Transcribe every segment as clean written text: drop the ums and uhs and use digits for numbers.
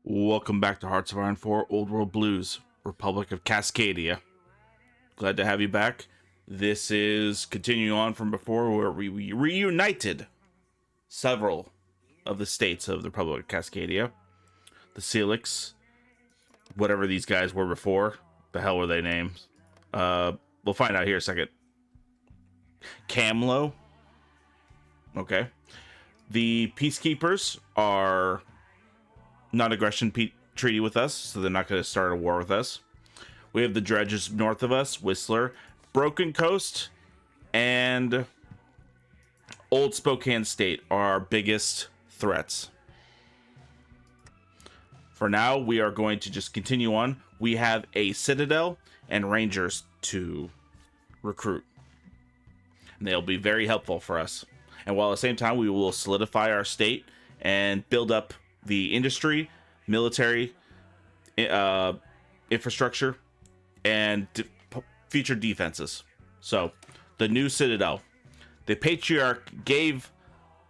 Welcome back to Hearts of Iron 4 Old World Blues, Republic of Cascadia. Glad to have you back. This is continuing on from before where we reunited several of the states of the Republic of Cascadia. The Celix, whatever these guys were before. The hell were they names? We'll find out here in a second. Camlo. Okay. The Peacekeepers are non-aggression treaty with us, so they're not going to start a war with us. We have the dredges north of us, Whistler, Broken Coast, and Old Spokane State are our biggest threats. For now, we are going to just continue on. We have a Citadel and Rangers to recruit, and they'll be very helpful for us. And while at the same time, we will solidify our state and build up the industry, military, infrastructure, and future defenses. So, the new Citadel. The Patriarch gave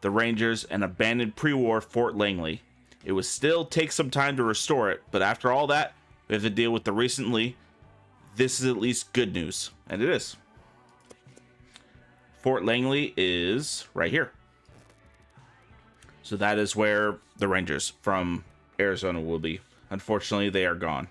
the Rangers an abandoned pre-war Fort Langley. It would still take some time to restore it, but after all that, we have to deal with the recently. This is at least good news, and it is. Fort Langley is right here. So that is where the Rangers from Arizona will be. Unfortunately, they are gone.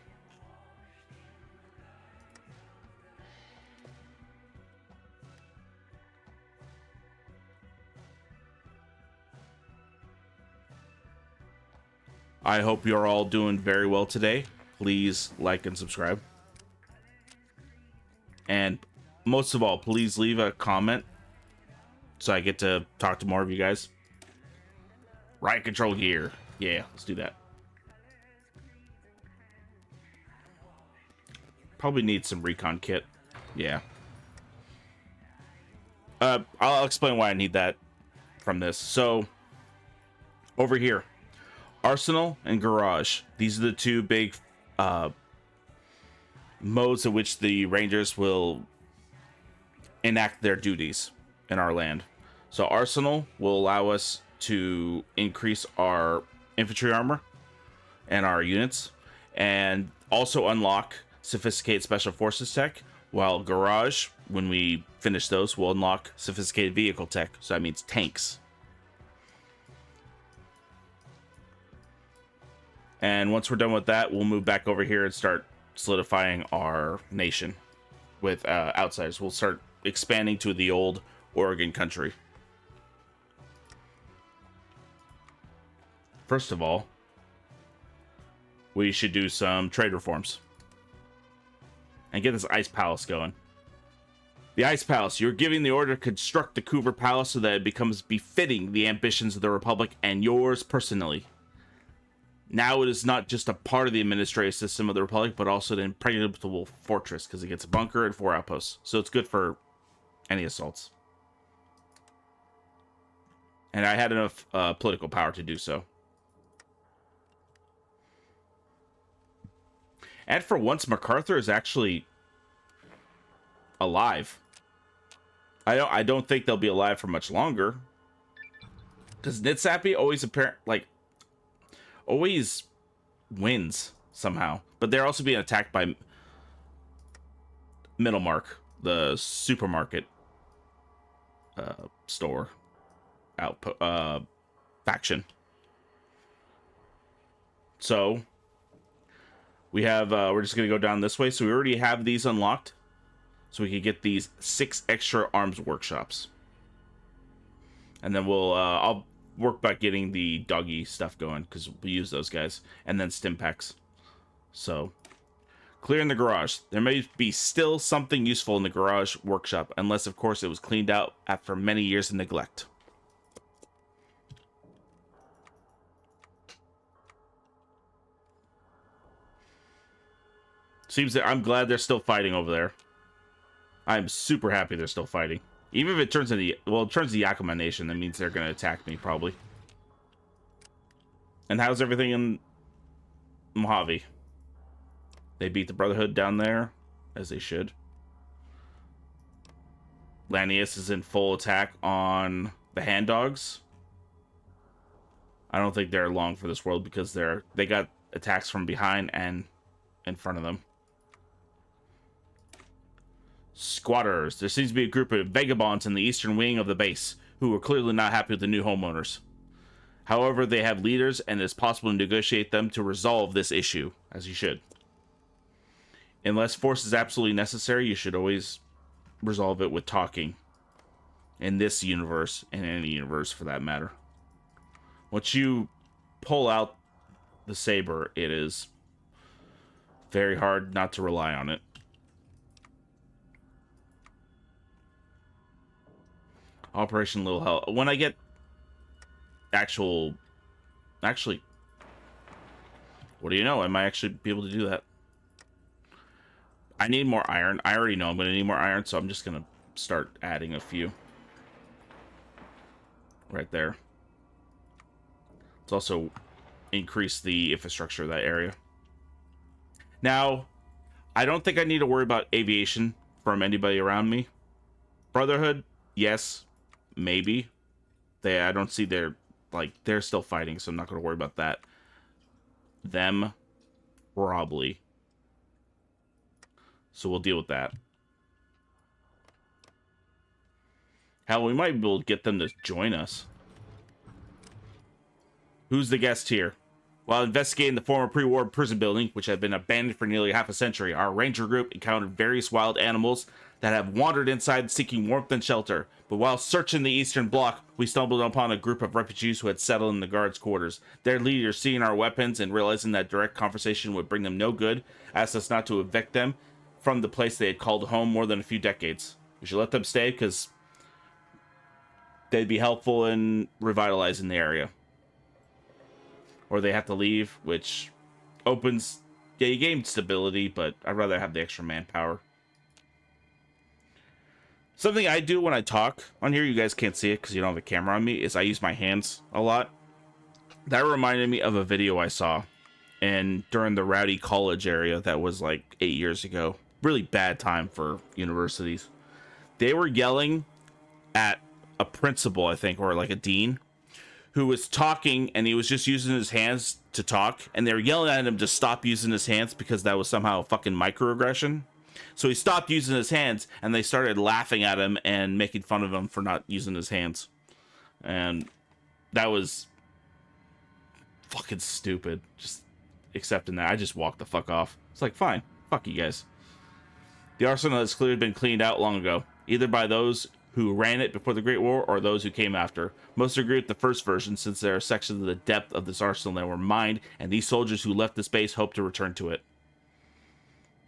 I hope you're all doing very well today. Please like and subscribe. And most of all, please leave a comment so I get to talk to more of you guys. Riot control gear. Yeah, let's do that. Probably need some recon kit. Yeah. I'll explain why I need that from this. So, over here, Arsenal and Garage. These are the two big modes in which the Rangers will enact their duties in our land. So, Arsenal will allow us to increase our infantry armor and our units, and also unlock sophisticated special forces tech, while Garage, when we finish those, will unlock sophisticated vehicle tech, so that means tanks. And once we're done with that, we'll move back over here and start solidifying our nation with outsiders. We'll start expanding to the old Oregon country. First of all, we should do some trade reforms and get this ice palace going. The ice palace. You're giving the order to construct the Coover Palace so that it becomes befitting the ambitions of the Republic and yours personally. Now it is not just a part of the administrative system of the Republic, but also an impregnable fortress, because it gets a bunker and 4 outposts. So it's good for any assaults. And I had enough political power to do so. And for once, MacArthur is actually alive. I don't think they'll be alive for much longer, because Nitsappy always wins somehow. But they're also being attacked by Middlemark, the supermarket store output faction. So we have we're just gonna go down this way. So we already have these unlocked, so we can get these 6 extra arms workshops, and then we'll I'll work about getting the doggy stuff going, because we use those guys, and then stim packs. So clearing the garage. There may be still something useful in the garage workshop, unless of course it was cleaned out after many years of neglect. Seems that I'm glad they're still fighting over there. I'm super happy they're still fighting. Even if it turns into the Yakima Nation, that means they're going to attack me, probably. And how's everything in Mojave? They beat the Brotherhood down there, as they should. Lanius is in full attack on the Hand Dogs. I don't think they're long for this world, because they got attacks from behind and in front of them. Squatters. There seems to be a group of vagabonds in the eastern wing of the base who are clearly not happy with the new homeowners. However, they have leaders and it is possible to negotiate them to resolve this issue, as you should. Unless force is absolutely necessary, you should always resolve it with talking. In this universe, and any universe for that matter. Once you pull out the saber, it is very hard not to rely on it. Operation Little Hell. When I get actually, what do you know? I might actually be able to do that. I need more iron. I already know I'm going to need more iron, so I'm just going to start adding a few. Right there. Let's also increase the infrastructure of that area. Now, I don't think I need to worry about aviation from anybody around me. Brotherhood, yes, maybe. I don't see they're still fighting, so I'm not going to worry about that. Them, probably. So we'll deal with that. Hell, we might be able to get them to join us. Who's the guest here? While investigating the former pre-war prison building, which had been abandoned for nearly half a century, our ranger group encountered various wild animals that have wandered inside seeking warmth and shelter. But while searching the eastern block, we stumbled upon a group of refugees who had settled in the guards' quarters. Their leader, seeing our weapons and realizing that direct conversation would bring them no good, asked us not to evict them from the place they had called home more than a few decades. We should let them stay because they'd be helpful in revitalizing the area. Or they have to leave, which opens... Yeah, you gain stability, but I'd rather have the extra manpower. Something I do when I talk on here, you guys can't see it because you don't have a camera on me, is I use my hands a lot. That reminded me of a video I saw during the Rowdy College area that was like 8 years ago. Really bad time for universities. They were yelling at a principal, I think, or like a dean, who was talking and he was just using his hands to talk, and they were yelling at him to stop using his hands because that was somehow a fucking microaggression. So he stopped using his hands and they started laughing at him and making fun of him for not using his hands. And that was fucking stupid. Just accepting that. I just walked the fuck off. It's like, fine, fuck you guys. The arsenal has clearly been cleaned out long ago, either by those who ran it before the Great War or those who came after. Most agree with the first version, since there are sections of the depth of this arsenal that were mined, and these soldiers who left this base hope to return to it.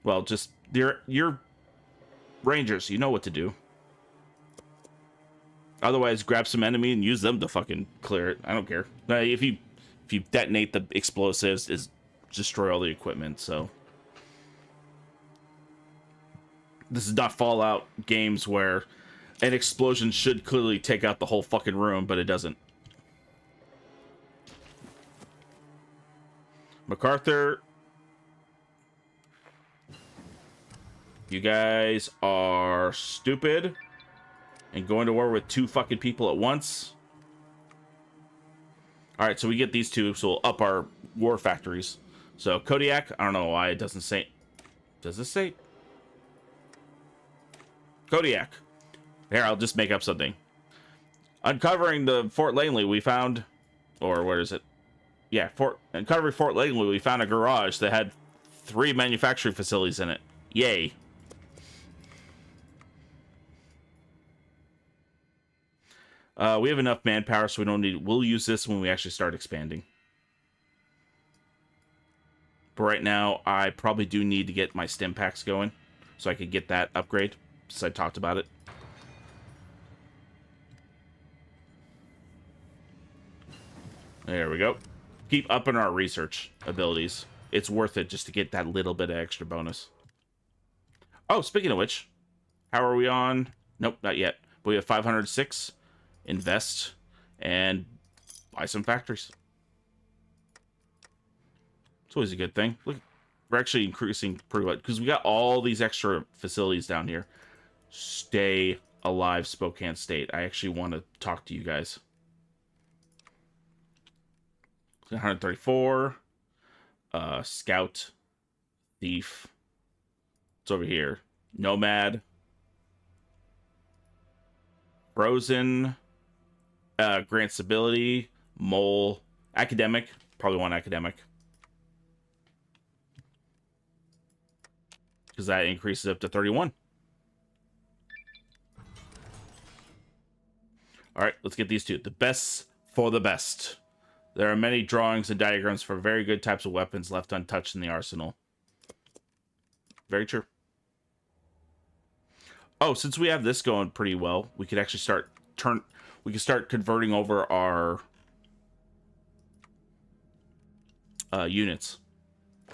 Well, just you're rangers, you know what to do. Otherwise, grab some enemy and use them to fucking clear it. I don't care. If you detonate the explosives, is destroy all the equipment. So this is not Fallout games where an explosion should clearly take out the whole fucking room, but it doesn't. MacArthur, you guys are stupid and going to war with two fucking people at once. All right, so we get these two, so we'll up our war factories. So Kodiak, I don't know why it doesn't say. Does this say Kodiak? Here, I'll just make up something. Uncovering the Fort Langley, we found, or where is it? Yeah, uncovering Fort Langley, we found a garage that had 3 manufacturing facilities in it. Yay. We have enough manpower, so we don't need... We'll use this when we actually start expanding. But right now, I probably do need to get my stim packs going, so I could get that upgrade, since I talked about it. There we go. Keep upping our research abilities. It's worth it just to get that little bit of extra bonus. Oh, speaking of which, how are we on? Nope, not yet. But we have 506. Invest and buy some factories. It's always a good thing. Look, we're actually increasing pretty much because we got all these extra facilities down here. Stay alive, Spokane State. I actually want to talk to you guys. 134. Scout, Thief. It's over here. Nomad, Frozen, Grant Stability, Mole, Academic. Probably want Academic. Because that increases up to 31. Alright, let's get these two. The best for the best. There are many drawings and diagrams for very good types of weapons left untouched in the arsenal. Very true. Oh, since we have this going pretty well, we could actually start converting over our units.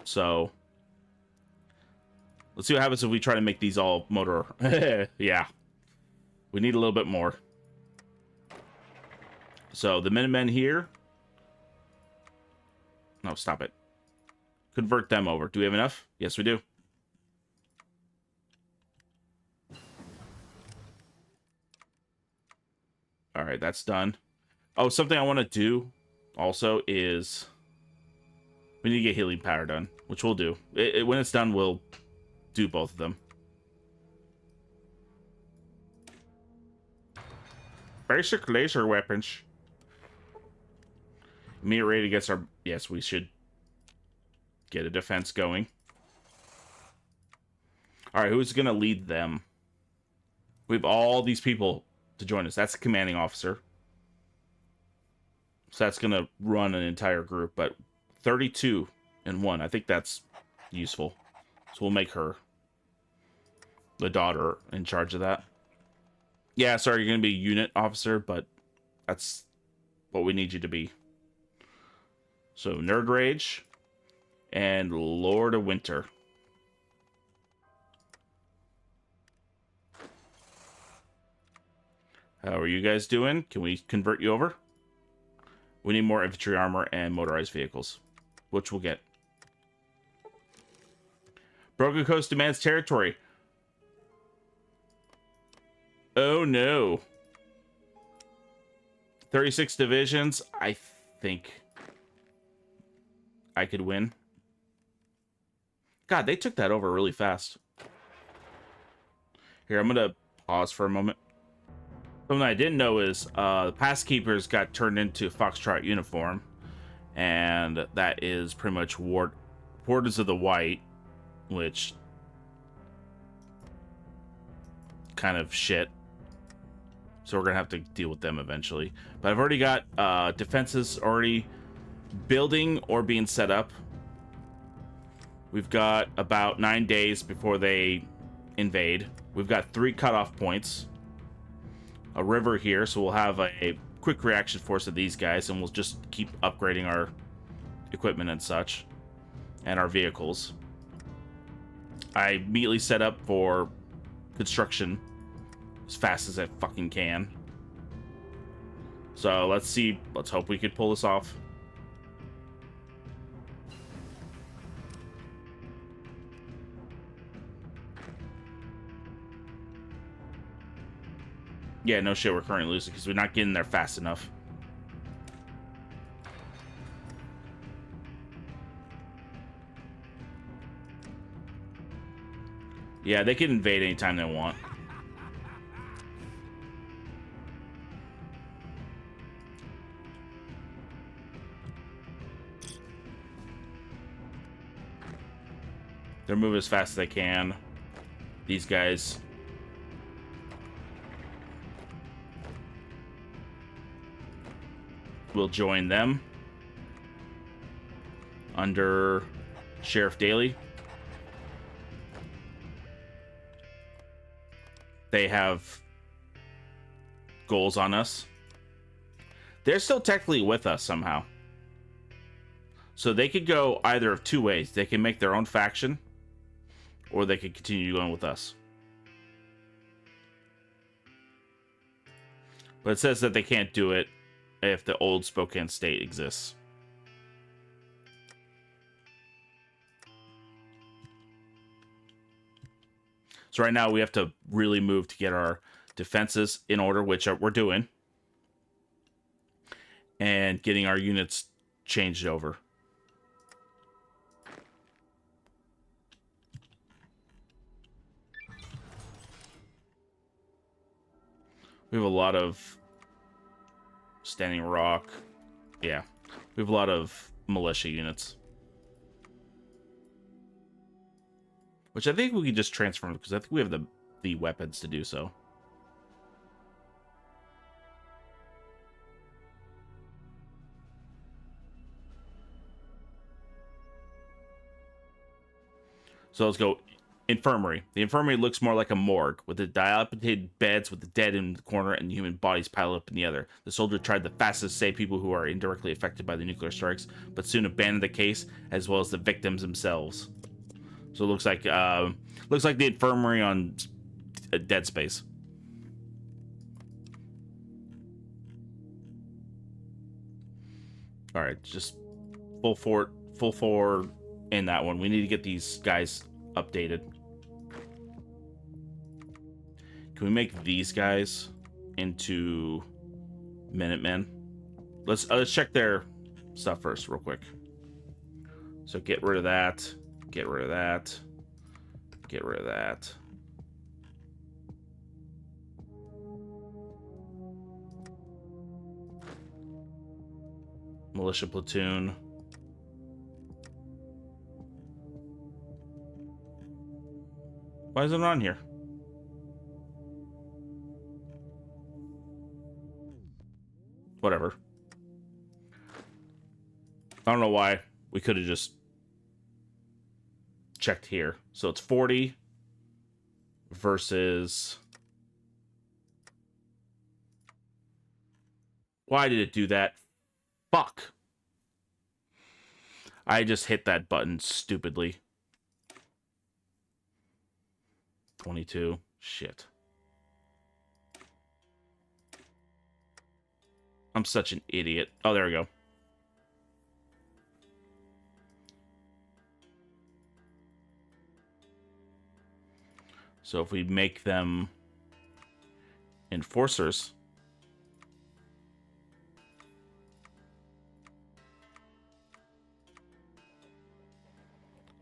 So let's see what happens if we try to make these all motor. Yeah. We need a little bit more. So the Minutemen here. No, stop it. Convert them over. Do we have enough? Yes, we do. All right, that's done. Oh, something I want to do also is we need to get healing power done, which we'll do. When it's done, we'll do both of them. Basic laser weapons. Immediate raid against our... Yes, we should get a defense going. All right, who's going to lead them? We have all these people to join us. That's the commanding officer. So that's going to run an entire group, but 32 and 1. I think that's useful. So we'll make her the daughter in charge of that. Yeah, sorry, you're going to be a unit officer, but that's what we need you to be. So Nerd Rage and Lord of Winter. How are you guys doing? Can we convert you over? We need more infantry armor and motorized vehicles, which we'll get. Broken Coast demands territory. Oh no. 36 divisions. I think I could win. God, they took that over really fast. Here, I'm going to pause for a moment. Something I didn't know is the Pass Keepers got turned into Foxtrot uniform. And that is pretty much Wardens of the White, which kind of shit. So we're going to have to deal with them eventually. But I've already got defenses already building or being set up. We've got about 9 days before they invade. We've got 3 cutoff points. A river here, so we'll have a quick reaction force of these guys, and we'll just keep upgrading our equipment and such, and our vehicles. I immediately set up for construction as fast as I fucking can. So let's see. Let's hope we could pull this off. Yeah, no shit, we're currently losing because we're not getting there fast enough. Yeah, they can invade anytime they want. They're moving as fast as they can. These guys. We'll join them under Sheriff Daly. They have goals on us. They're still technically with us somehow. So they could go either of 2 ways. They can make their own faction, or they could continue going with us. But it says that they can't do it if the old Spokane State exists. So right now we have to really move to get our defenses in order, which we're doing. And getting our units changed over. We have a lot of Standing Rock. Yeah. We have a lot of militia units. Which I think we can just transfer because I think we have the weapons to do so. So let's go infirmary. The infirmary looks more like a morgue, with the dilapidated beds with the dead in the corner and human bodies piled up in the other. The soldier tried the fastest to save people who are indirectly affected by the nuclear strikes, but soon abandoned the case, as well as the victims themselves. So it looks like the infirmary on Dead Space. All right, just full forward in that one. We need to get these guys updated. Can we make these guys into Minutemen? Let's check their stuff first real quick. So get rid of that. Get rid of that. Get rid of that. Militia platoon. Why is it on here? Whatever. I don't know why. We could have just checked here. So it's 40 versus... Why did it do that? Fuck. I just hit that button stupidly. 22. Shit. I'm such an idiot. Oh, there we go. So if we make them enforcers,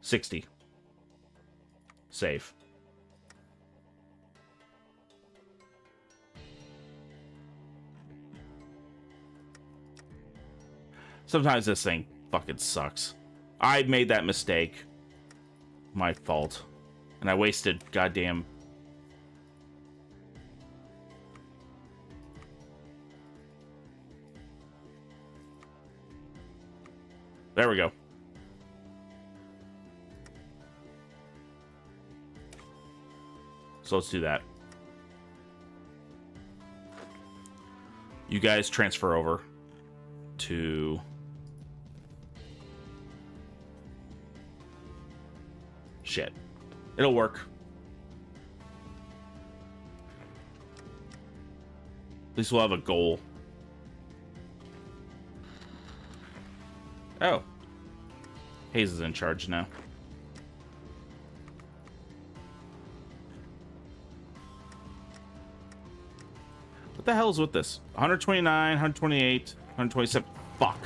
$60. Save. Sometimes this thing fucking sucks. I made that mistake. My fault. And I wasted goddamn... There we go. So let's do that. You guys transfer over to... Shit. It'll work. At least we'll have a goal. Oh. Hayes is in charge now. What the hell is with this? 129, 128, 127. Fuck.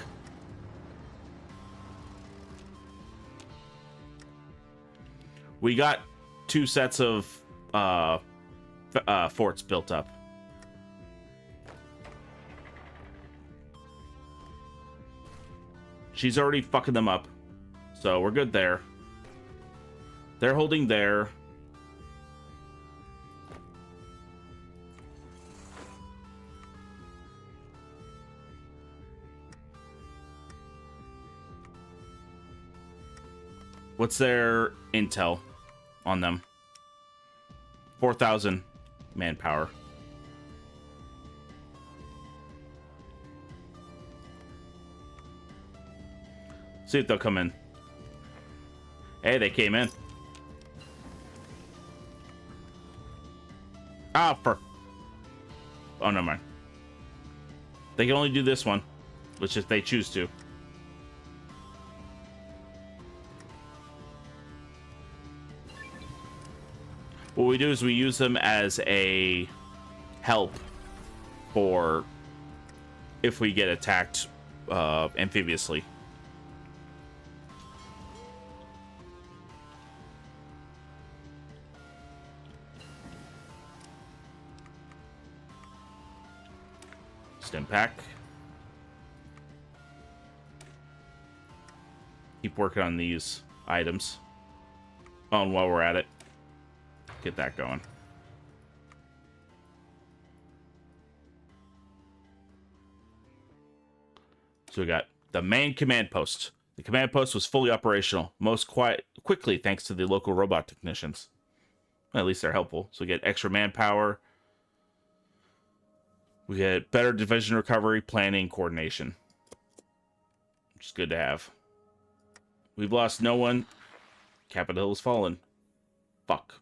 We got 2 sets of forts built up. She's already fucking them up. So we're good there. They're holding there. What's their intel on them? 4,000 manpower. See if they'll come in. Hey, they came in. Ah, for... Oh, never mind. They can only do this one, which if they choose to. What we do is we use them as a help for if we get attacked amphibiously. Stim pack. Keep working on these items. Oh, and while we're at it, get that going. So we got the main command post. The command post was fully operational, quickly thanks to the local robot technicians. Well, at least they're helpful. So we get extra manpower. We get better division recovery, planning, coordination. Which is good to have. We've lost no one. Capitol Hill has fallen. Fuck.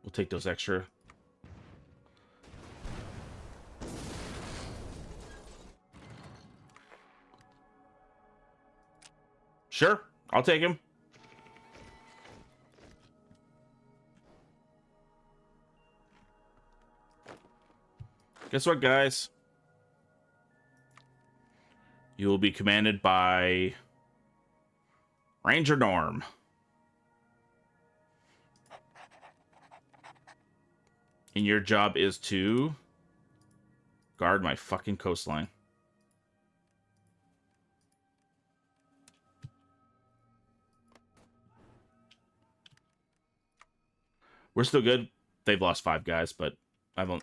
We'll take those extra. Sure, I'll take him. Guess what, guys? You will be commanded by Ranger Norm. And your job is to guard my fucking coastline. We're still good. They've lost 5 guys, but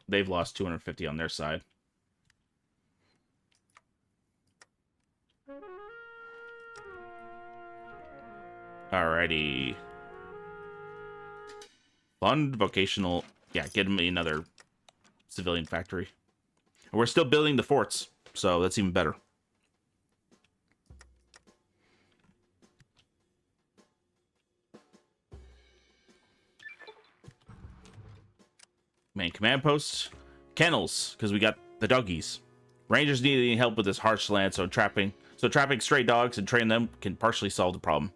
they've lost 250 on their side. Alrighty. Fund vocational. Yeah, get him another civilian factory. And we're still building the forts, so that's even better. Main command posts. Kennels, because we got the doggies. Rangers need any help with this harsh land, so trapping stray dogs and training them can partially solve the problem,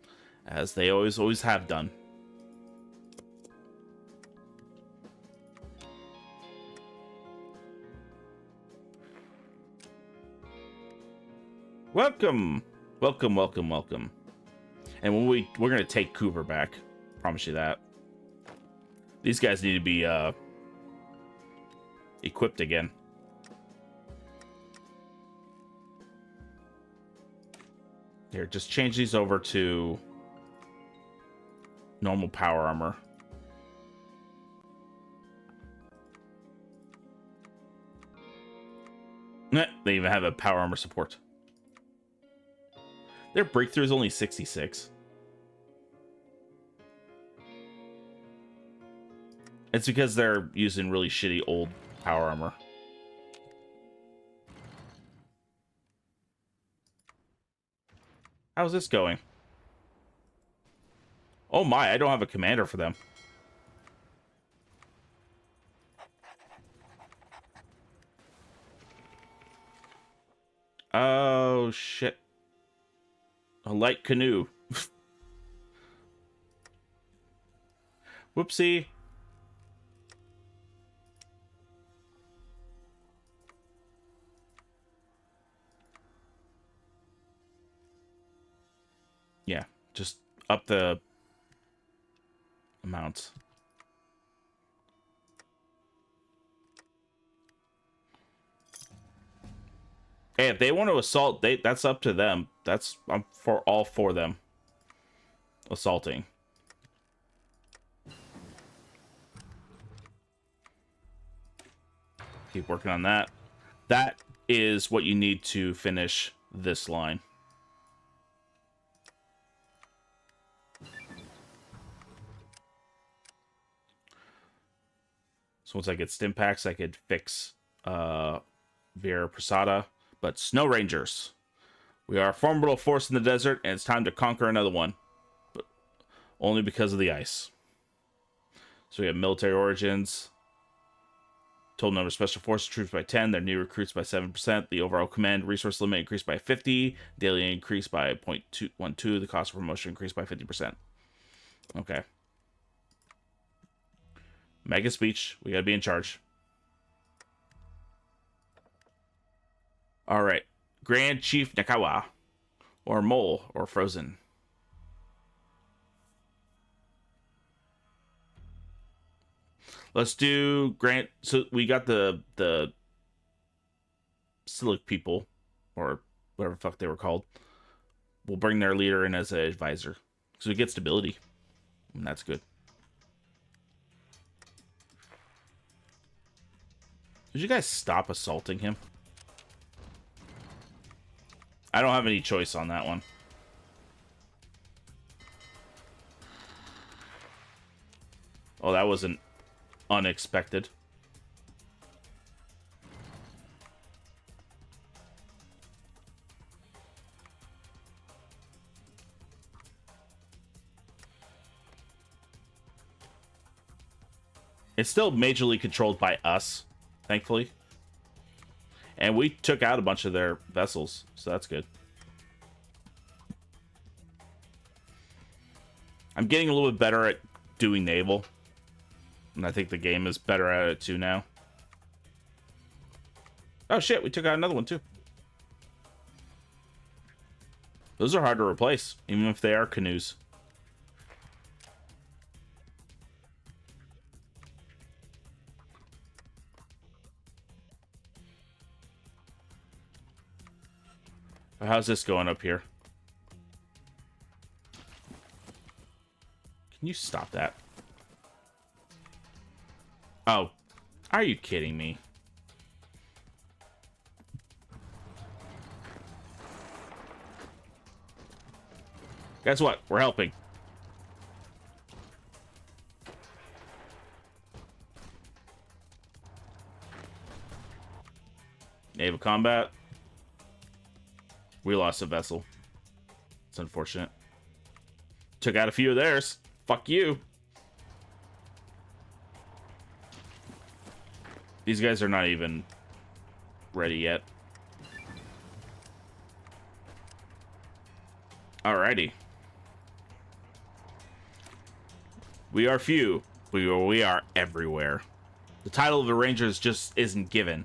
as they always have done. Welcome, welcome, welcome, welcome. And when we're gonna take Cooper back, promise you that. These guys need to be equipped again. Here, just change these over to normal power armor. They even have a power armor support. Their breakthrough is only 66. It's because they're using really shitty old power armor. How's this going? Oh my, I don't have a commander for them. Oh shit. A light canoe. Whoopsie. Yeah, just up the amounts. Hey, if they want to assault, that's up to them. I'm for all for them assaulting. Keep working on that. That is what you need to finish this line. So once I get stim packs, I could fix Vera Prasada. But Snow Rangers. We are a formidable force in the desert, and it's time to conquer another one. But only because of the ice. So we have military origins. Total number of special forces troops by 10. Their new recruits by 7%. The overall command resource limit increased by 50. Daily increased by 0.212. The cost of promotion increased by 50%. Okay. Mega speech. We gotta be in charge. Alright. Grand Chief Nakawa. Or Mole. Or Frozen. Let's do Grant. So we got the Silic people, or whatever the fuck they were called. We'll bring their leader in as an advisor, so we get stability, and that's good. Did you guys stop assaulting him? I don't have any choice on that one. Oh, that wasn't unexpected. It's still majorly controlled by us, thankfully. And we took out a bunch of their vessels, so that's good. I'm getting a little bit better at doing naval. And I think the game is better at it too now. Oh shit, we took out another one too. Those are hard to replace, even if they are canoes. How's this going up here? Can you stop that? Oh, are you kidding me? Guess what? We're helping. Naval combat. We lost a vessel. It's unfortunate. Took out a few of theirs. Fuck you. These guys are not even ready yet. Alrighty. We are few. We are everywhere. The title of the Rangers just isn't given.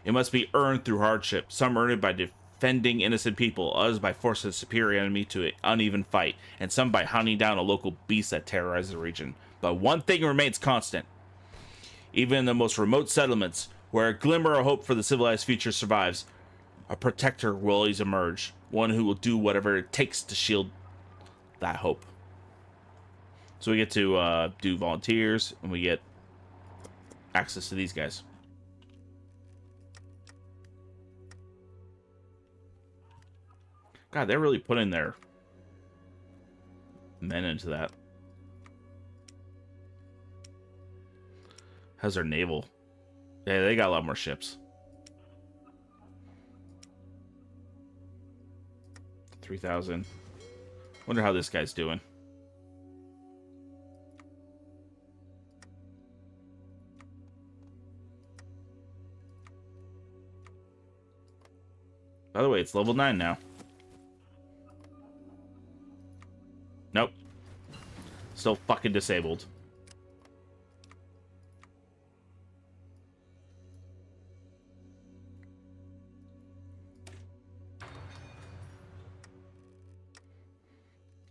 It must be earned through hardship. Some earn it by defending innocent people, others by forcing a superior enemy to an uneven fight, and some by hunting down a local beast that terrorizes the region. But one thing remains constant. Even in the most remote settlements, where a glimmer of hope for the civilized future survives, a protector will always emerge, one who will do whatever it takes to shield that hope. So we get to do volunteers, and we get access to these guys. God, they're really putting their men into that. How's their naval? Yeah, they got a lot more ships. 3,000. Wonder how this guy's doing. By the way, it's level 9 now. Nope. Still fucking disabled.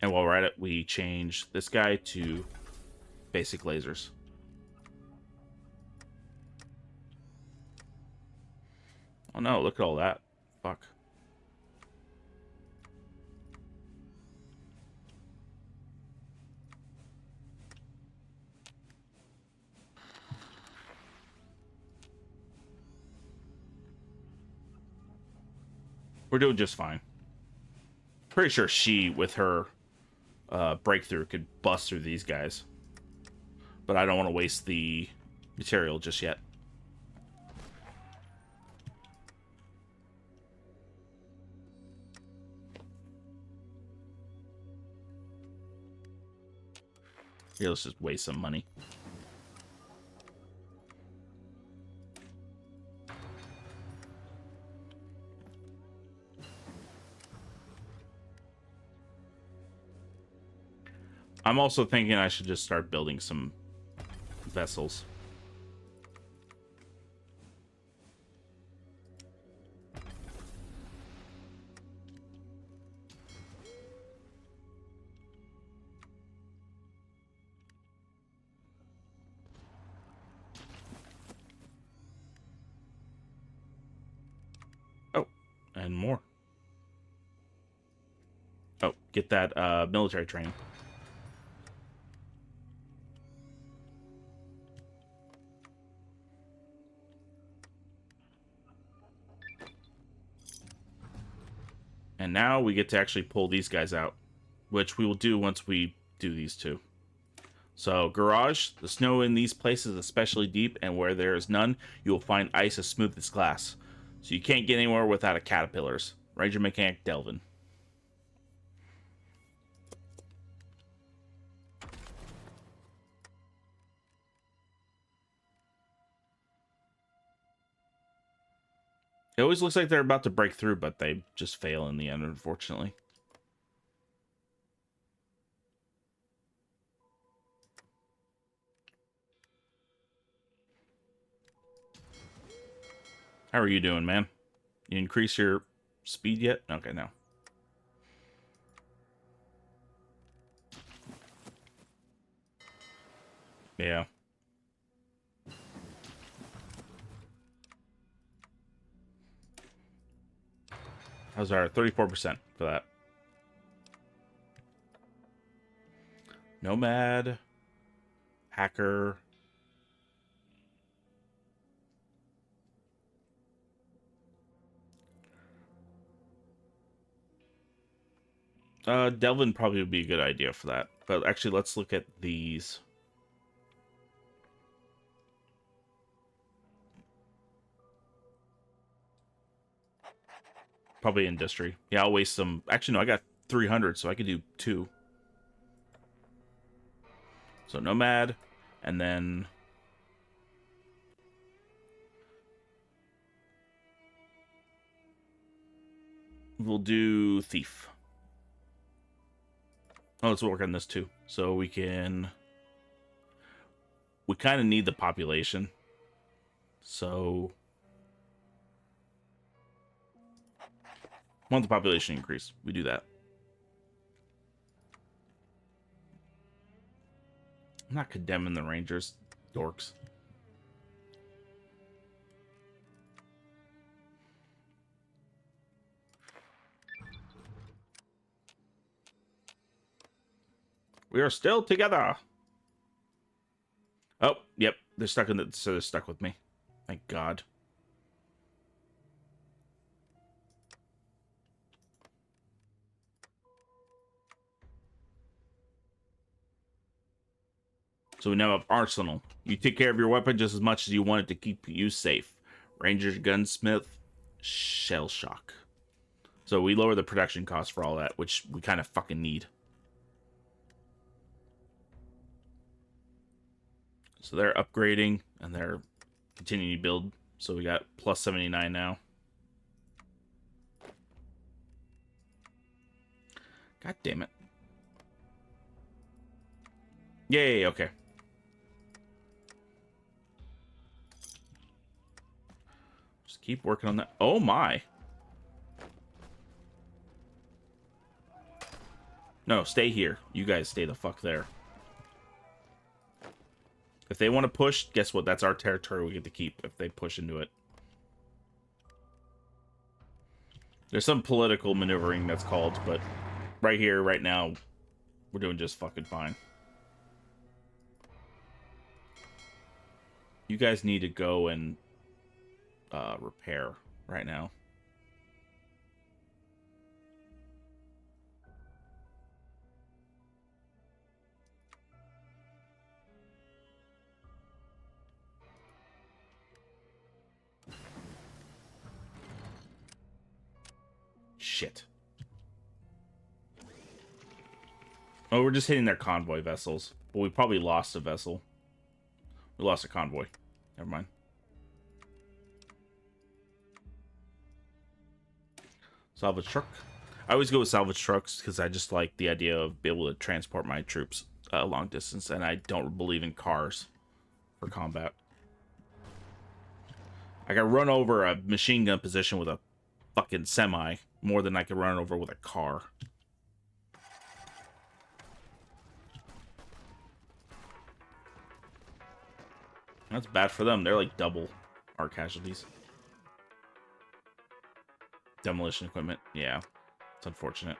And while we're at it, we change this guy to basic lasers. Oh no, look at all that. Fuck. We're doing just fine. Pretty sure she, with her breakthrough, could bust through these guys. But I don't want to waste the material just yet. Here, let's just waste some money. I'm also thinking I should just start building some vessels. And more. Oh, get that military training. And now we get to actually pull these guys out, which we will do once we do these two. So, garage, the snow in these places is especially deep, and where there is none, you will find ice as smooth as glass. So you can't get anywhere without a caterpillars. Ranger Mechanic Delvin. It always looks like they're about to break through, but they just fail in the end, unfortunately. How are you doing, man? You increase your speed yet? Okay, no. Yeah. How's our 34% for that? Nomad. Hacker. Delvin probably would be a good idea for that. But actually, let's look at these. Probably industry. Yeah, I'll waste some. Actually, no, I got 300, so I could do 2. So Nomad, and then we'll do Thief. Oh, let's work on this too. So we can... We kind of need the population. So... Want the population increase. We do that. I'm not condemning the Rangers. Dorks. We are still together. Oh, yep. They're stuck in the... So they're stuck with me. Thank God. So we now have Arsenal. You take care of your weapon just as much as you want it to keep you safe. Rangers, Gunsmith, Shell Shock. So we lower the production cost for all that, which we kind of fucking need. So they're upgrading, and they're continuing to build. So we got plus 79 now. God damn it. Yay, okay. Just keep working on that. Oh my. No, stay here. You guys stay the fuck there. If they want to push, guess what? That's our territory we get to keep if they push into it. There's some political maneuvering that's called, but right here, right now, we're doing just fucking fine. You guys need to go and repair right now. Shit. Oh, we're just hitting their convoy vessels. But we probably lost a vessel. We lost a convoy. Never mind. Salvage truck. I always go with salvage trucks because I just like the idea of being able to transport my troops a long distance, and I don't believe in cars for combat. I can run over a machine gun position with a fucking semi more than I can run over with a car. That's bad for them. They're like double our casualties. Demolition equipment. Yeah, it's unfortunate.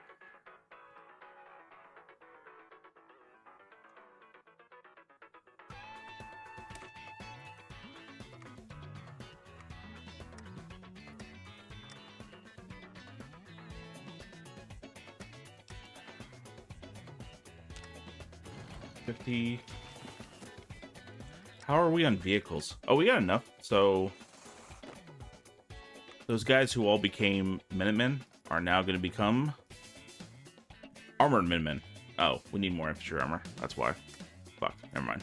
How are we on vehicles? Oh, we got enough. So those guys who all became Minutemen are now going to become armored Minutemen. Oh, we need more infantry armor. That's why. Fuck, never mind.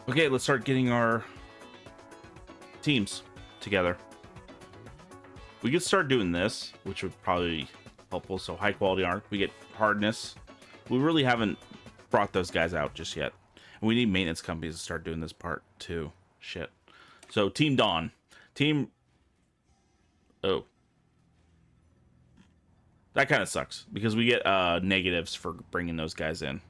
Okay, let's start getting our teams together. We could start doing this, which would probably be helpful. So high quality armor. We get hardness. We really haven't brought those guys out just yet. And we need maintenance companies to start doing this part too. Shit. So Team Dawn. Team... Oh. That kind of sucks, because we get negatives for bringing those guys in.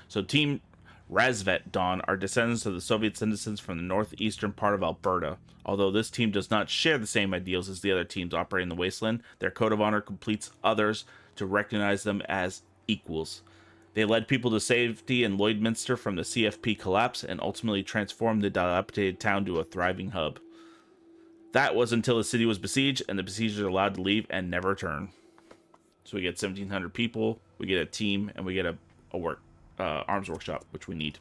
So Team Razvet Dawn are descendants of the Soviet citizens from the northeastern part of Alberta. Although this team does not share the same ideals as the other teams operating in the Wasteland, their code of honor completes others to recognize them as equals. They led people to safety in Lloydminster from the CFP collapse and ultimately transformed the dilapidated town to a thriving hub. That was until the city was besieged and the besiegers are allowed to leave and never return. So we get 1,700 people, we get a team, and we get a arms workshop, which we need.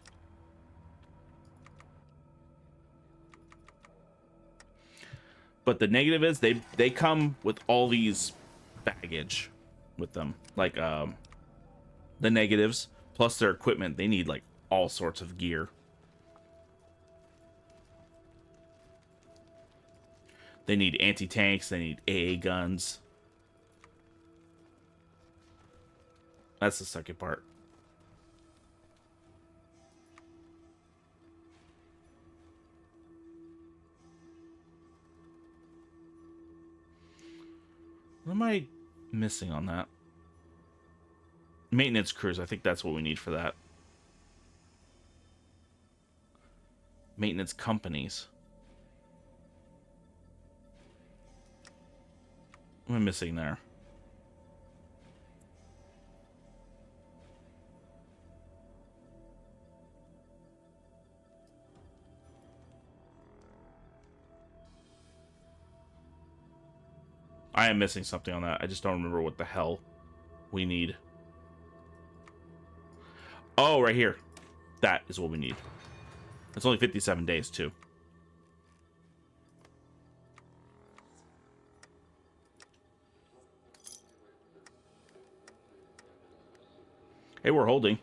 But the negative is they come with all these baggage with them, like the negatives plus their equipment. They need like all sorts of gear. They need anti-tanks. They need AA guns. That's the second part. What am I missing on that? Maintenance crews. I think that's what we need for that. Maintenance companies. What am I missing there? I am missing something on that. I just don't remember what the hell we need. Oh, right here. That is what we need. It's only 57 days, too. Hey, we're holding.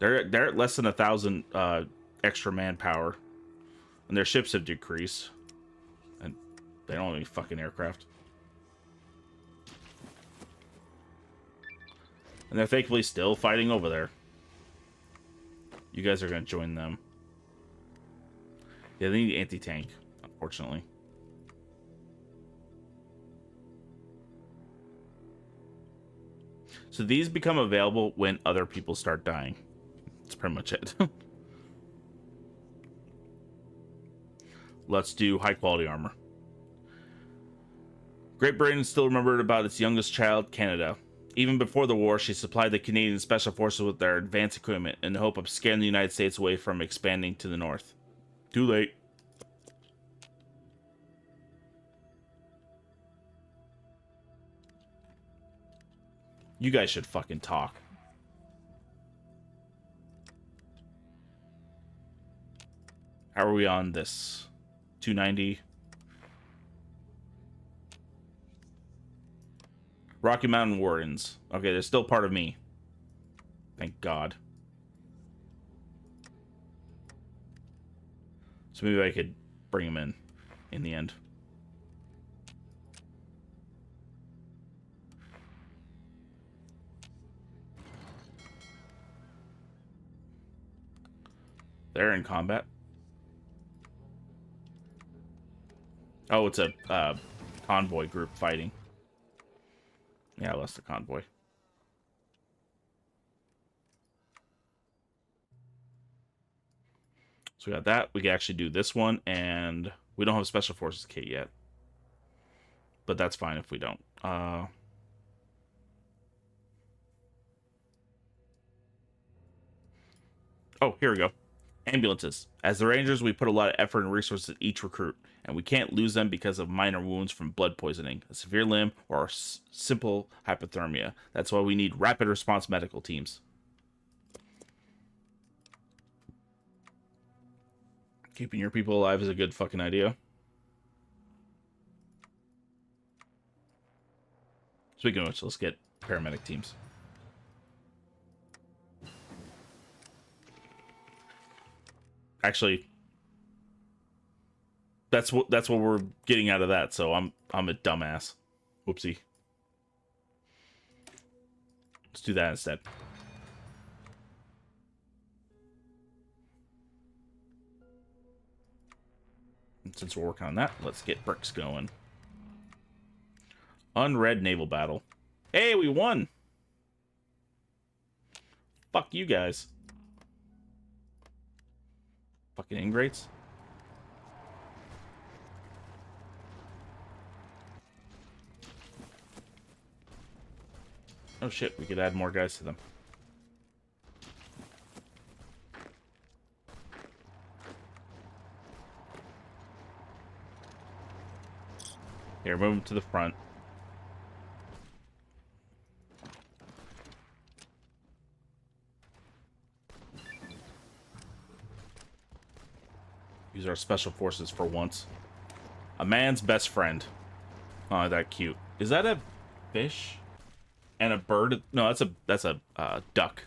They're at less than 1,000 extra manpower. And their ships have decreased. And they don't have any fucking aircraft. And they're thankfully still fighting over there. You guys are going to join them. Yeah, they need anti-tank, unfortunately. So these become available when other people start dying. That's pretty much it. Let's do high quality armor. Great Britain still remembered about its youngest child, Canada. Even before the war, she supplied the Canadian Special Forces with their advanced equipment in the hope of scaring the United States away from expanding to the north. Too late. You guys should fucking talk. How are we on this? 290. Rocky Mountain Wardens. Okay, they're still part of me. Thank God. So maybe I could bring them in the end. They're in combat. Oh, it's a convoy group fighting. Yeah, I lost the convoy. So we got that. We can actually do this one, and we don't have a special forces kit yet. But that's fine if we don't. Oh, here we go. Ambulances. As the Rangers, we put a lot of effort and resources in each recruit, and we can't lose them because of minor wounds from blood poisoning, a severe limb, or simple hypothermia. That's why we need rapid response medical teams. Keeping your people alive is a good fucking idea. Speaking of which, let's get paramedic teams. Actually, that's what we're getting out of that. So I'm a dumbass. Whoopsie. Let's do that instead. And since we're working on that, let's get bricks going. Unread naval battle. Hey, we won! Fuck you guys. Fucking ingrates. Oh shit, we could add more guys to them. Here, move them to the front. Use our special forces for once. A man's best friend. Oh, that cute. Is that a fish? And a bird? No, that's a duck.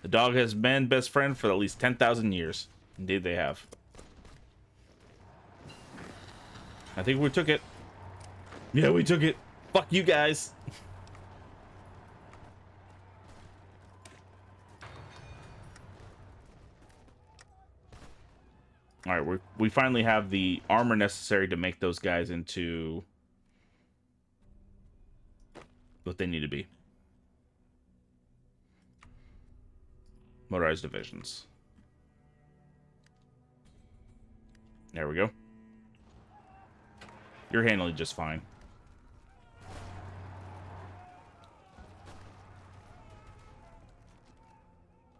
The dog has been best friend for at least 10,000 years. Indeed they have. I think we took it. Yeah, we took it. Fuck you guys. All right, we finally have the armor necessary to make those guys into what they need to be. Motorized divisions. There we go. You're handling just fine.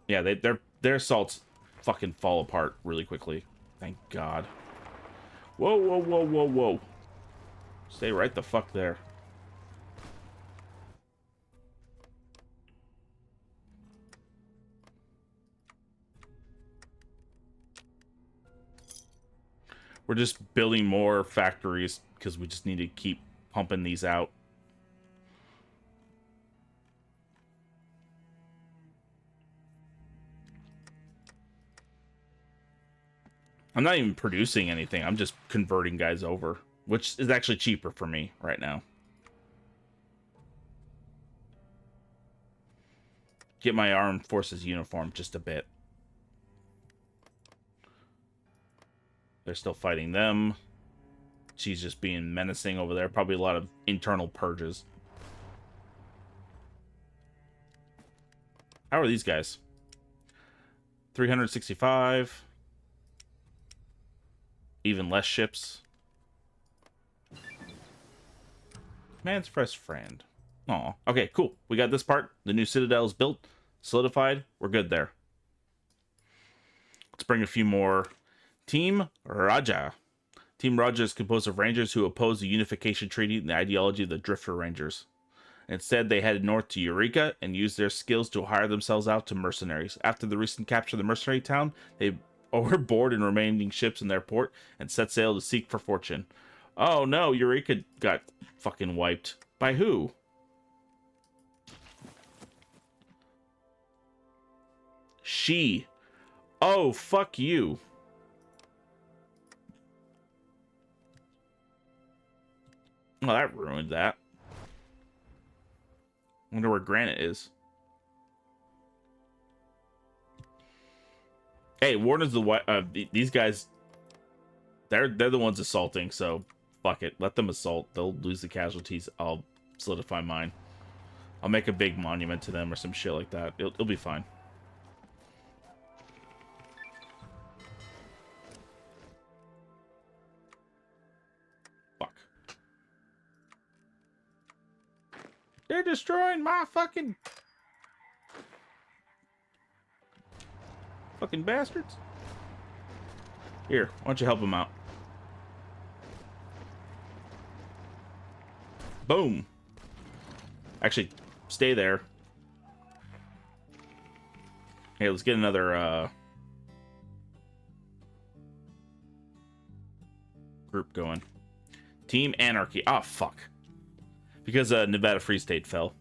Yeah, their assaults fucking fall apart really quickly. Thank God. Whoa, whoa, whoa, whoa, whoa. Stay right the fuck there. We're just building more factories because we just need to keep pumping these out. I'm not even producing anything. I'm just converting guys over, which is actually cheaper for me right now. Get my armed forces uniform just a bit. They're still fighting them. She's just being menacing over there. Probably a lot of internal purges. How are these guys? 365. Even less ships. Man's best friend. Aw. Okay, cool. We got this part. The new citadel is built, solidified. We're good there. Let's bring a few more. Team Raja. Team Raja is composed of Rangers who oppose the Unification Treaty and the ideology of the Drifter Rangers. Instead, they headed north to Eureka and used their skills to hire themselves out to mercenaries. After the recent capture of the mercenary town, they overboard and remaining ships in their port and set sail to seek for fortune. Oh no, Eureka got fucking wiped. By who? She. Oh, fuck you. Well, that ruined that. Wonder where Granite is. Hey, Warner's these guys. They're the ones assaulting, so Fuck it. Let them assault. They'll lose the casualties. I'll solidify mine. I'll make a big monument to them or some shit like that. It'll be fine. Fuck. They're destroying my fucking bastards. Here, why don't you help them out? Boom. Actually, stay there. Hey, let's get another group going. Team Anarchy. Ah, fuck. Because Nevada Free State fell.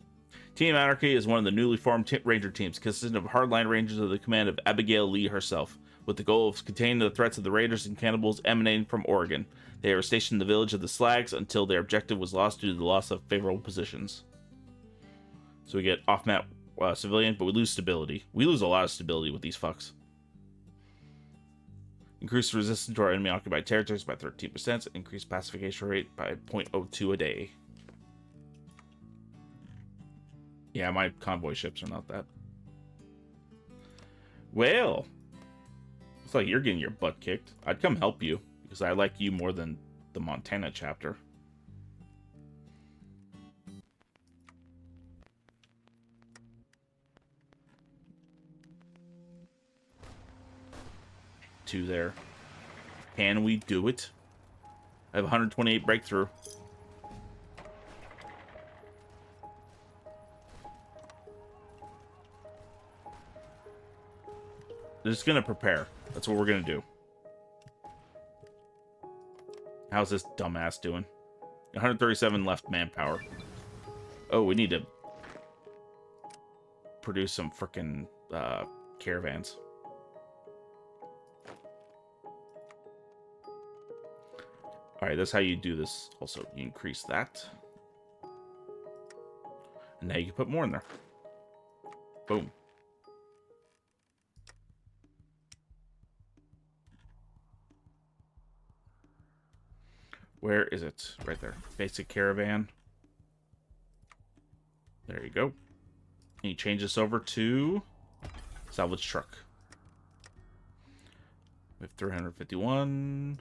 Team Anarchy is one of the newly formed ranger teams, consisting of hardline rangers under the command of Abigail Lee herself, with the goal of containing the threats of the raiders and cannibals emanating from Oregon. They were stationed in the village of the Slags until their objective was lost due to the loss of favorable positions. So we get off-map civilian, but we lose stability. We lose a lot of stability with these fucks. Increase resistance to our enemy-occupied territories by 13%. Increase pacification rate by 0.02 a day. Yeah, my convoy ships are not that. Well, it's like you're getting your butt kicked. I'd come help you, because I like you more than the Montana chapter. Two there. Can we do it? I have 128 breakthrough. They're just gonna prepare. That's what we're gonna do. How's this dumbass doing? 137 left manpower. Oh, we need to produce some frickin' caravans. Alright, that's how you do this. Also, you increase that. And now you can put more in there. Boom. Where is it? Right there. Basic caravan. There you go. And you change this over to salvage truck. We have 351.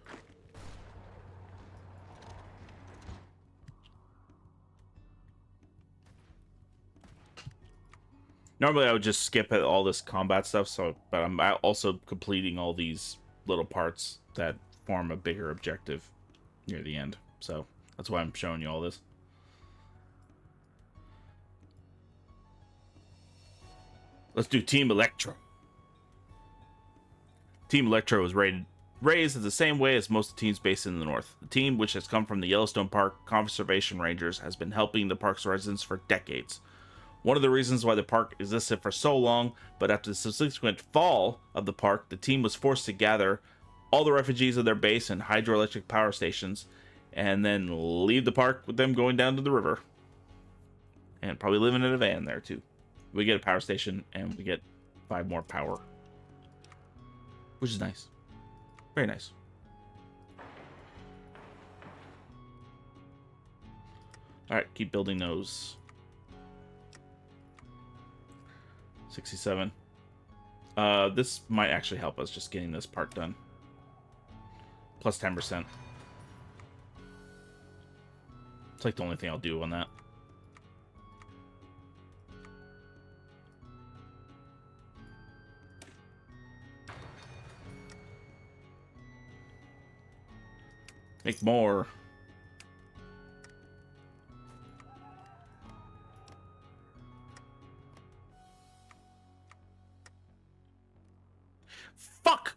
Normally I would just skip at all this combat stuff, but I'm also completing all these little parts that form a bigger objective near the end. So that's why I'm showing you all this. Let's do Team Electro. Team Electro was raised in the same way as most teams based in the north. The team, which has come from the Yellowstone Park Conservation Rangers, has been helping the park's residents for decades. One of the reasons why the park existed for so long, but after the subsequent fall of the park, the team was forced to gather all the refugees of their base and hydroelectric power stations, and then leave the park with them going down to the river. And probably living in a van there, too. We get a power station, and we get 5 more power. Which is nice. Very nice. Alright, keep building those. 67. This might actually help us just getting this part done. Plus 10%. It's like the only thing I'll do on that. Make more. Fuck!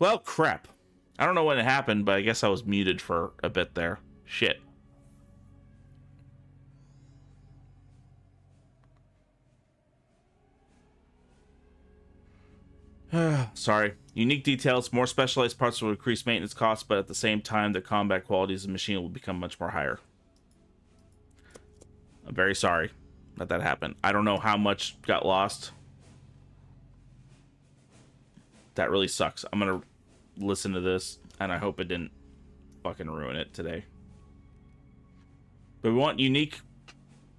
Well, crap. I don't know when it happened, but I guess I was muted for a bit there. Shit. Sorry. Unique details, more specialized parts will increase maintenance costs, but at the same time, the combat qualities of the machine will become much more higher. I'm very sorry that happened. I don't know how much got lost. That really sucks. I'm gonna listen to this, and I hope it didn't fucking ruin it today. But we want unique,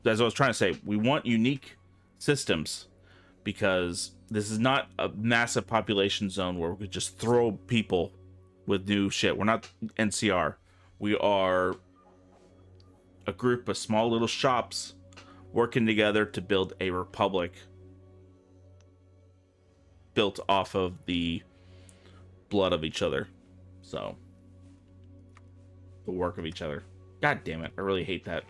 as I was trying to say, we want unique systems, because this is not a massive population zone where we could just throw people with new shit. We're not NCR. We are a group of small little shops working together to build a republic built off of the blood of each other. So, the work of each other. God damn it. I really hate that.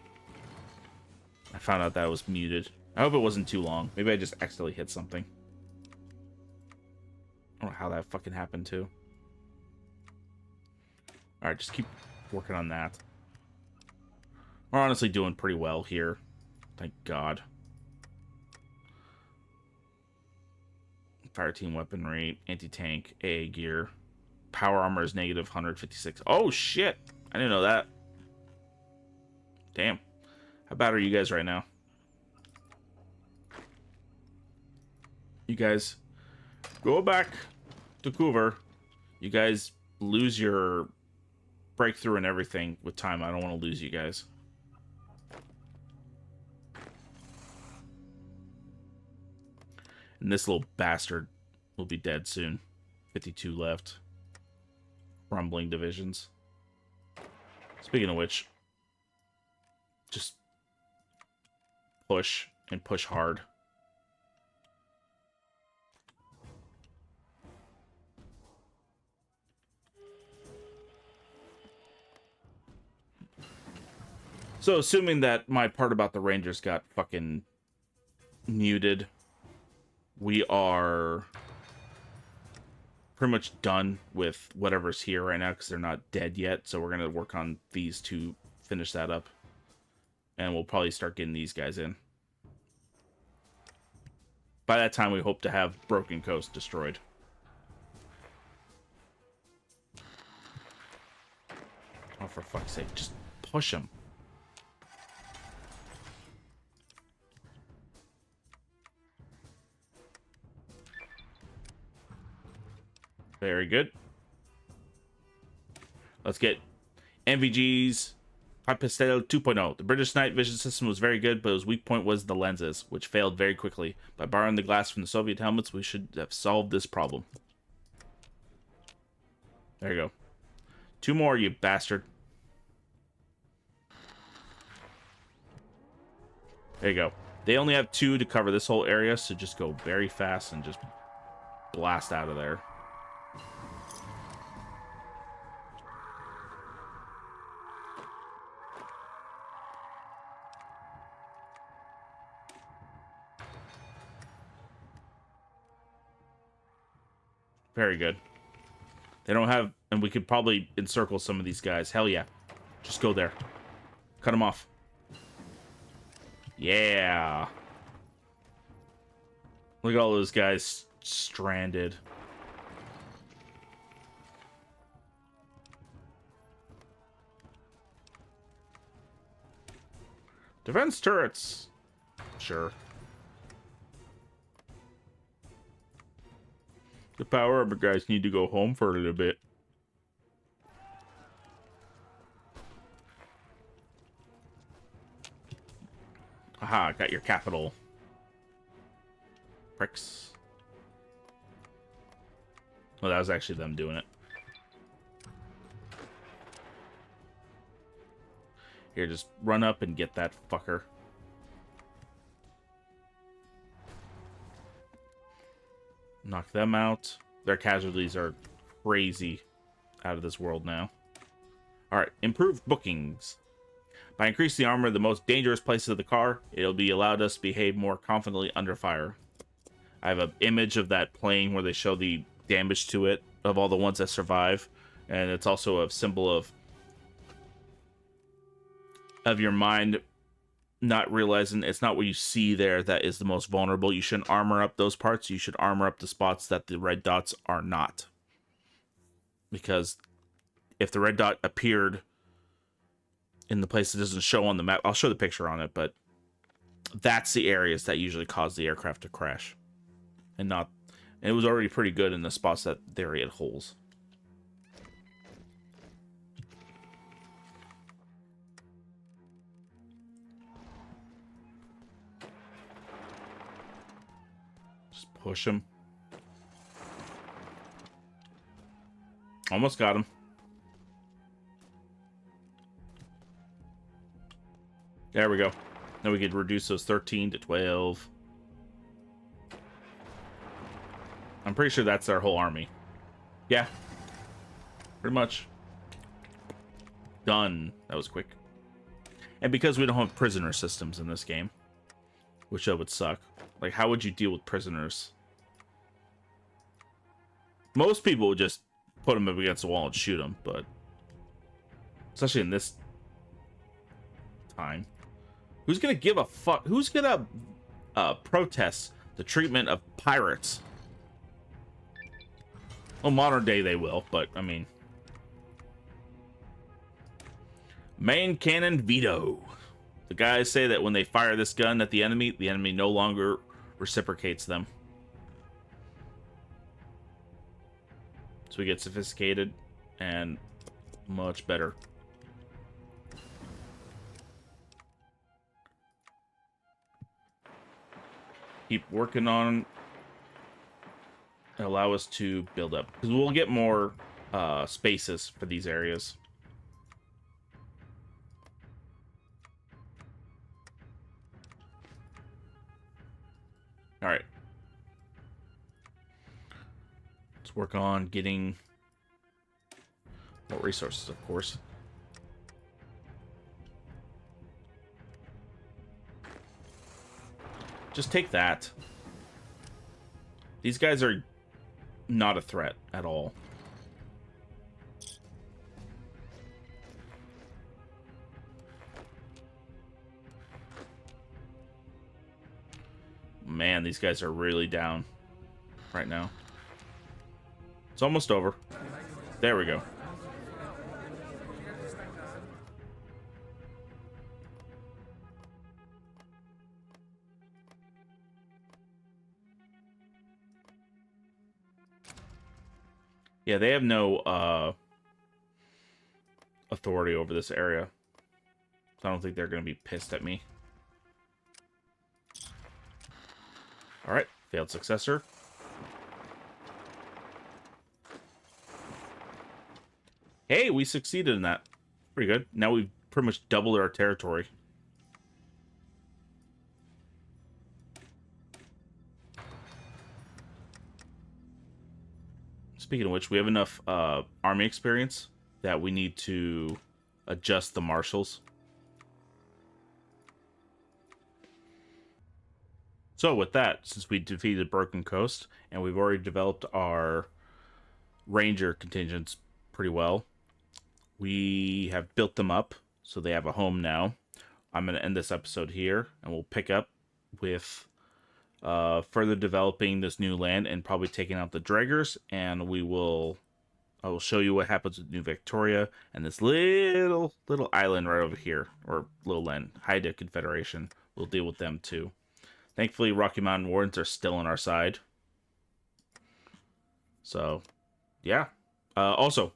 I found out that was muted. I hope it wasn't too long. Maybe I just accidentally hit something. I don't know how that fucking happened too. Alright, just keep working on that. We're honestly doing pretty well here. Thank God. Fire team weaponry, anti-tank, AA gear. Power armor is negative 156. Oh shit! I didn't know that. Damn. How bad are you guys right now? You guys go back to Coover. You guys lose your breakthrough and everything with time. I don't want to lose you guys. And this little bastard will be dead soon. 52 left. Crumbling divisions. Speaking of which, just push and push hard. So, assuming that my part about the Rangers got fucking muted, we are pretty much done with whatever's here right now because they're not dead yet. So we're going to work on these to finish that up. And we'll probably start getting these guys in. By that time, we hope to have Broken Coast destroyed. Oh, for fuck's sake, just push them. Very good. Let's get MVG's Pipistrello 2.0. The British night vision system was very good, but its weak point was the lenses, which failed very quickly. By borrowing the glass from the Soviet helmets, we should have solved this problem. There you go. 2 more, you bastard. There you go. They only have 2 to cover this whole area, so just go very fast and just blast out of there. Very good. They don't have... And we could probably encircle some of these guys. Hell yeah. Just go there. Cut them off. Yeah. Look at all those guys stranded. Defense turrets. Sure. The power armor guys need to go home for a little bit. Aha, got your capital. Pricks. Well, that was actually them doing it. Here, just run up and get that fucker. Knock them out. Their casualties are crazy out of this world now. Alright, improved bookings. By increasing the armor of the most dangerous places of the car, it'll be allowed us to behave more confidently under fire. I have an image of that plane where they show the damage to it of all the ones that survive, and it's also a symbol of your mind not realizing it's not what you see there that is the most vulnerable. You shouldn't armor up those parts. You should armor up the spots that the red dots are not. Because if the red dot appeared in the place that doesn't show on the map, I'll show the picture on it, but that's the areas that usually cause the aircraft to crash. And it was already pretty good in the spots that there had holes. Just push him. Almost got him. There we go. Now we could reduce those 13 to 12. I'm pretty sure that's our whole army. Yeah. Pretty much. Done. That was quick. And because we don't have prisoner systems in this game, which that would suck. Like, how would you deal with prisoners? Most people would just put them up against the wall and shoot them, but especially in this time. Who's gonna give a fuck? Who's gonna protest the treatment of pirates? Well, modern day they will, but I mean, main cannon veto. The guys say that when they fire this gun at the enemy no longer reciprocates them. So we get sophisticated and much better. Keep working on allow us to build up, because we'll get more spaces for these areas. All right, let's work on getting more resources, of course. Just take that. These guys are not a threat at all. Man, these guys are really down right now. It's almost over. There we go. Yeah, they have no authority over this area. So I don't think they're going to be pissed at me. Alright, failed successor. Hey, we succeeded in that. Pretty good. Now we've pretty much doubled our territory. Speaking of which, we have enough army experience that we need to adjust the marshals. So with that, since we defeated Broken Coast, and we've already developed our ranger contingents pretty well, we have built them up, so they have a home now. I'm going to end this episode here, and we'll pick up with further developing this new land and probably taking out the draggers, and I will show you what happens with New Victoria and this little island right over here, or little land, Haida Confederation. We'll deal with them too. Thankfully, Rocky Mountain Wardens are still on our side. So, yeah. Also,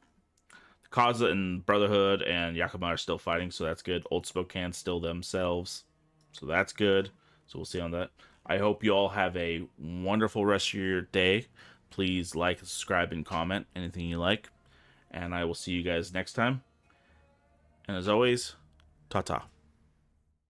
the Kaza and Brotherhood and Yakima are still fighting, so that's good. Old Spokane still themselves, so that's good. So we'll see on that. I hope you all have a wonderful rest of your day. Please like, subscribe, and comment anything you like. And I will see you guys next time. And as always, ta-ta.